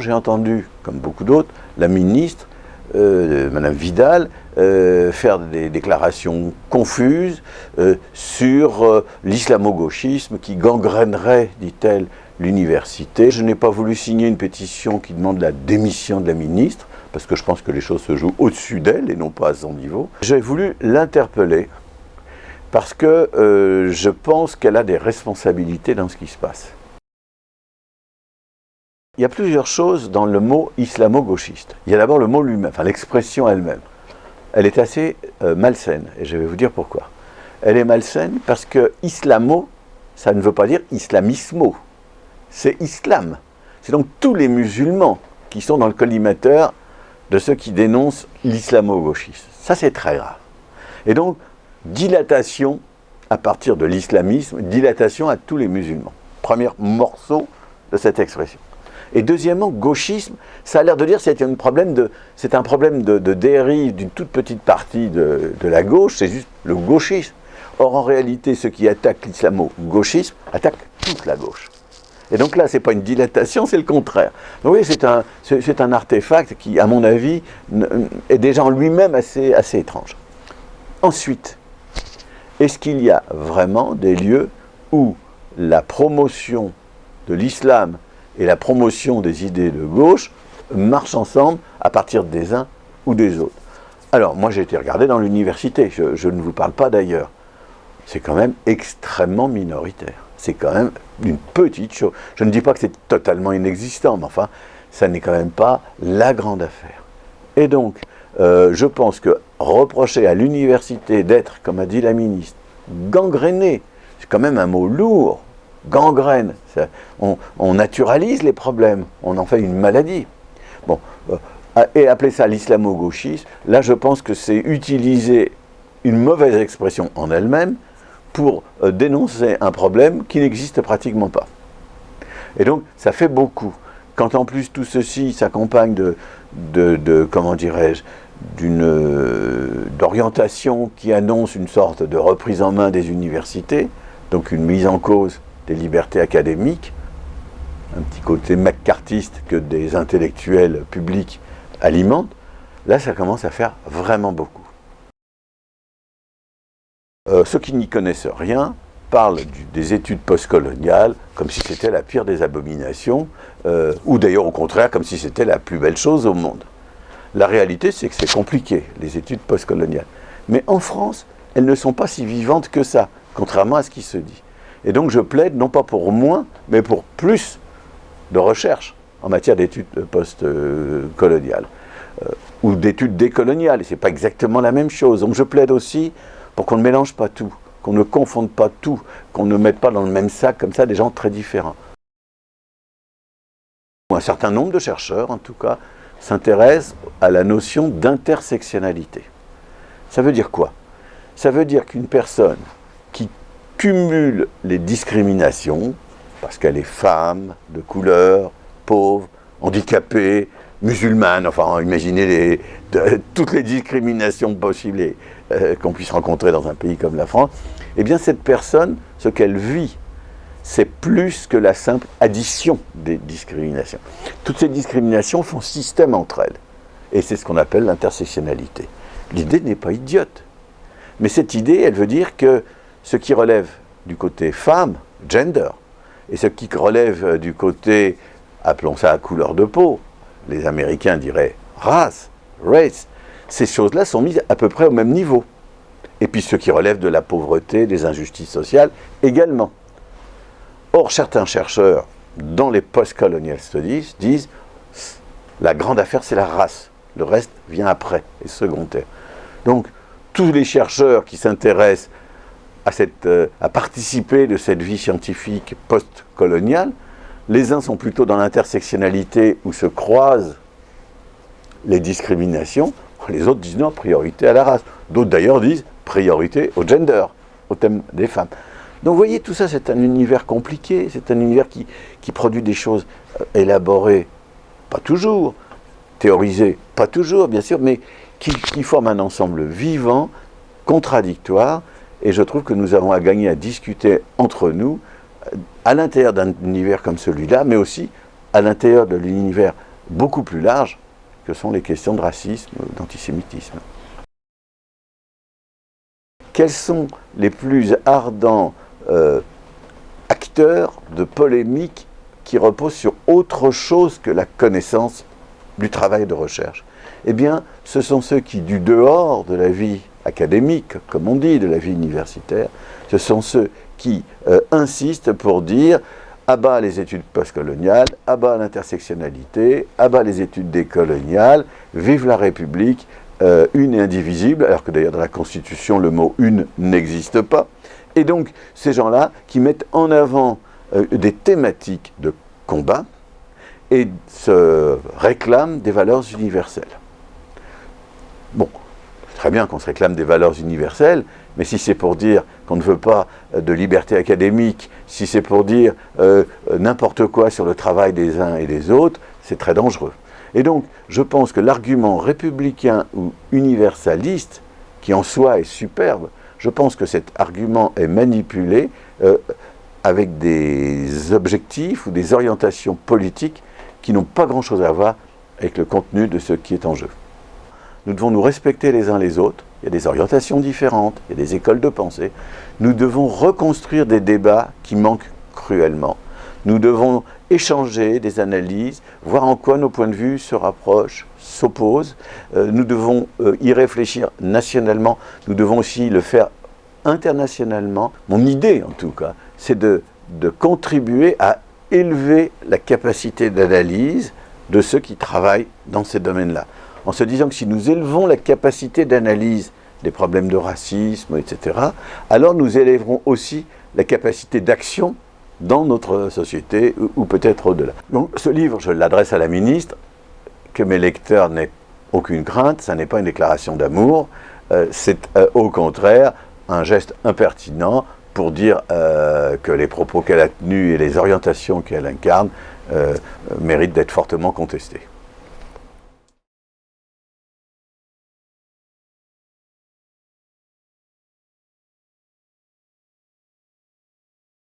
j'ai entendu, comme beaucoup d'autres, la ministre, Madame Vidal, faire des déclarations confuses sur l'islamo-gauchisme qui gangrénerait, dit-elle, l'université. Je n'ai pas voulu signer une pétition qui demande la démission de la ministre, parce que je pense que les choses se jouent au-dessus d'elle et non pas à son niveau. J'ai voulu l'interpeller parce que je pense qu'elle a des responsabilités dans ce qui se passe. Il y a plusieurs choses dans le mot islamo-gauchiste. Il y a d'abord le mot lui-même, enfin l'expression elle-même. Elle est assez malsaine, et je vais vous dire pourquoi. Elle est malsaine parce que islamo, ça ne veut pas dire islamismo. C'est islam. C'est donc tous les musulmans qui sont dans le collimateur de ceux qui dénoncent l'islamo-gauchisme. Ça, c'est très grave. Et donc, dilatation à partir de l'islamisme, dilatation à tous les musulmans. Premier morceau de cette expression. Et deuxièmement, gauchisme, ça a l'air de dire que c'est un problème de dérive d'une toute petite partie de la gauche, c'est juste le gauchisme. Or, en réalité, ceux qui attaquent l'islamo-gauchisme attaquent toute la gauche. Et donc là, ce n'est pas une dilatation, c'est le contraire. Donc oui, c'est un artefact qui, à mon avis, est déjà en lui-même assez étrange. Ensuite, est-ce qu'il y a vraiment des lieux où la promotion de l'islam et la promotion des idées de gauche marchent ensemble à partir des uns ou des autres? Alors, moi j'ai été regardé dans l'université, je ne vous parle pas d'ailleurs. C'est quand même extrêmement minoritaire. C'est quand même une petite chose. Je ne dis pas que c'est totalement inexistant, mais enfin, ça n'est quand même pas la grande affaire. Et donc, je pense que reprocher à l'université d'être, comme a dit la ministre, gangrénée, c'est quand même un mot lourd, gangrène, on naturalise les problèmes, on en fait une maladie. Bon, et appeler ça l'islamo-gauchisme, là je pense que c'est utiliser une mauvaise expression en elle-même pour dénoncer un problème qui n'existe pratiquement pas. Et donc, ça fait beaucoup. Quand en plus tout ceci s'accompagne comment dirais-je, d'orientation qui annonce une sorte de reprise en main des universités, donc une mise en cause des libertés académiques, un petit côté maccarthiste que des intellectuels publics alimentent, là ça commence à faire vraiment beaucoup. Ceux qui n'y connaissent rien parlent des études postcoloniales comme si c'était la pire des abominations, ou d'ailleurs au contraire comme si c'était la plus belle chose au monde. La réalité c'est que c'est compliqué, les études postcoloniales. Mais en France, elles ne sont pas si vivantes que ça, contrairement à ce qui se dit. Et donc je plaide non pas pour moins, mais pour plus de recherche en matière d'études postcoloniales, ou d'études décoloniales, et ce n'est pas exactement la même chose. Donc je plaide aussi pour qu'on ne mélange pas tout, qu'on ne confonde pas tout, qu'on ne mette pas dans le même sac comme ça des gens très différents. Un certain nombre de chercheurs, en tout cas, s'intéressent à la notion d'intersectionnalité. Ça veut dire quoi? Ça veut dire qu'une personne qui cumule les discriminations, parce qu'elle est femme, de couleur, pauvre, handicapée, musulmane, enfin imaginez toutes les discriminations possibles qu'on puisse rencontrer dans un pays comme la France, eh bien cette personne, ce qu'elle vit, c'est plus que la simple addition des discriminations. Toutes ces discriminations font système entre elles. Et c'est ce qu'on appelle l'intersectionnalité. L'idée n'est pas idiote. Mais cette idée, elle veut dire que ce qui relève du côté femme, gender, et ce qui relève du côté, appelons ça couleur de peau, les Américains diraient race, race, ces choses-là sont mises à peu près au même niveau. Et puis ce qui relève de la pauvreté, des injustices sociales, également. Or, certains chercheurs, dans les post-colonial studies, disent la grande affaire, c'est la race. Le reste vient après, est secondaire. Donc, tous les chercheurs qui s'intéressent à participer de cette vie scientifique post-coloniale, les uns sont plutôt dans l'intersectionnalité où se croisent les discriminations, les autres disent non, priorité à la race. D'autres d'ailleurs disent priorité au gender, au thème des femmes. Donc vous voyez, tout ça c'est un univers compliqué, c'est un univers qui produit des choses élaborées, pas toujours, théorisées, pas toujours bien sûr, mais qui forment un ensemble vivant, contradictoire, et je trouve que nous avons à gagner à discuter entre nous, à l'intérieur d'un univers comme celui-là, mais aussi à l'intérieur de l'univers beaucoup plus large que sont les questions de racisme, d'antisémitisme. Quels sont les plus ardents acteurs de polémiques qui reposent sur autre chose que la connaissance du travail de recherche? Eh bien, ce sont ceux qui, du dehors de la vie académique, comme on dit, de la vie universitaire, ce sont ceux qui insistent pour dire « à bas les études postcoloniales, à bas l'intersectionnalité, à bas les études décoloniales, vive la République, une et indivisible », alors que d'ailleurs dans la Constitution, le mot « une » n'existe pas. Et donc, ces gens-là qui mettent en avant des thématiques de combat et se réclament des valeurs universelles. Bon, c'est très bien qu'on se réclame des valeurs universelles, mais si c'est pour dire qu'on ne veut pas de liberté académique, si c'est pour dire n'importe quoi sur le travail des uns et des autres, c'est très dangereux. Et donc, je pense que l'argument républicain ou universaliste, qui en soi est superbe, je pense que cet argument est manipulé avec des objectifs ou des orientations politiques qui n'ont pas grand-chose à voir avec le contenu de ce qui est en jeu. Nous devons nous respecter les uns les autres, il y a des orientations différentes, il y a des écoles de pensée. Nous devons reconstruire des débats qui manquent cruellement. Nous devons échanger des analyses, voir en quoi nos points de vue se rapprochent, s'opposent. Nous devons y réfléchir nationalement, nous devons aussi le faire internationalement. Mon idée, en tout cas, c'est de contribuer à élever la capacité d'analyse de ceux qui travaillent dans ces domaines-là. En se disant que si nous élevons la capacité d'analyse des problèmes de racisme, etc., alors nous élèverons aussi la capacité d'action dans notre société, ou peut-être au-delà. Donc ce livre, je l'adresse à la ministre, que mes lecteurs n'aient aucune crainte, ça n'est pas une déclaration d'amour, c'est au contraire un geste impertinent pour dire que les propos qu'elle a tenus et les orientations qu'elle incarne méritent d'être fortement contestés.